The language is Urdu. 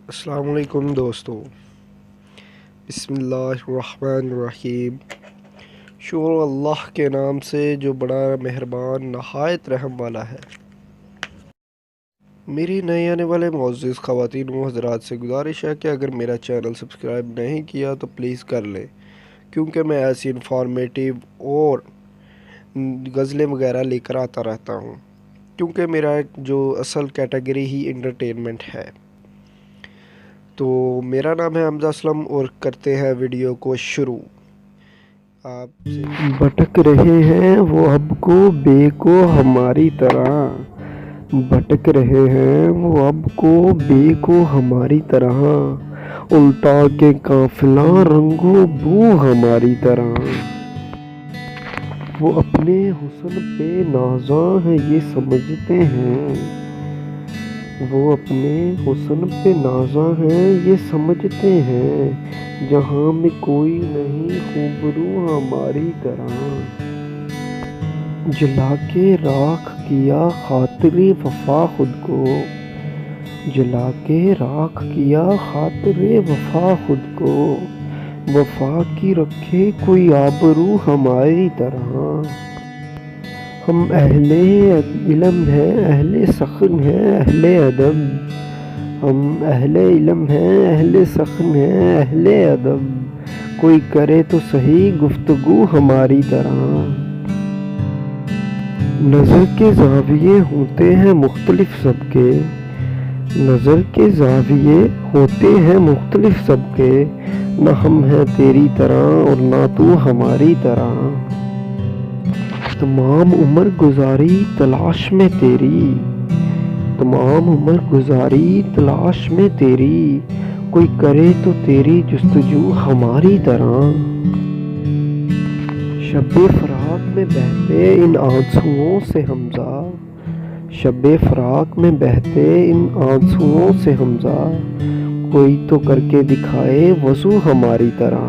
السلام علیکم دوستو، بسم اللہ الرحمن الرحیم۔ شروع اللہ کے نام سے جو بڑا مہربان نہایت رحم والا ہے۔ میری نئے آنے والے معزز خواتین و حضرات سے گزارش ہے کہ اگر میرا چینل سبسکرائب نہیں کیا تو پلیز کر لیں، کیونکہ میں ایسی انفارمیٹیو اور غزلیں وغیرہ لے کر آتا رہتا ہوں، کیونکہ میرا جو اصل کیٹیگری ہی انٹرٹینمنٹ ہے۔ تو میرا نام ہے حمزہ اسلم اور کرتے ہیں ویڈیو کو شروع۔ آپ سے بھٹک رہے ہیں وہ اب کو بے کو ہماری طرح، بھٹک رہے ہیں وہ اب کو بے کو ہماری طرح، الٹا کے قافلہ رنگ و بو ہماری طرح۔ وہ اپنے حسن پہ نازاں ہیں یہ سمجھتے ہیں، وہ اپنے حسن پہ نازاں ہیں یہ سمجھتے ہیں، جہاں میں کوئی نہیں خوبرو ہماری طرح۔ جلا کے راکھ کیا خاطر وفا خود کو، جلا کے راکھ کیا خاطر وفا خود کو، وفا کی رکھے کوئی آبرو ہماری طرح۔ ہم اہل علم ہیں اہل سخن ہیں اہل ادب، ہم اہل علم ہیں اہل سخن ہیں اہل ادب، کوئی کرے تو صحیح گفتگو ہماری طرح۔ نظر کے زاویے ہوتے ہیں مختلف سب کے، نظر کے زاویے ہوتے ہیں مختلف سب کے، نہ ہم ہیں تیری طرح اور نہ تو ہماری طرح۔ تمام عمر گزاری تلاش میں تیری، تمام عمر گزاری تلاش میں تیری، کوئی کرے تو تیری جستجو ہماری طرح۔ شب فراق میں بہتے ان آنسوؤں سے حمزہ، شب فراق میں بہتے ان آنسوؤں سے حمزہ، کوئی تو کر کے دکھائے وضو ہماری طرح۔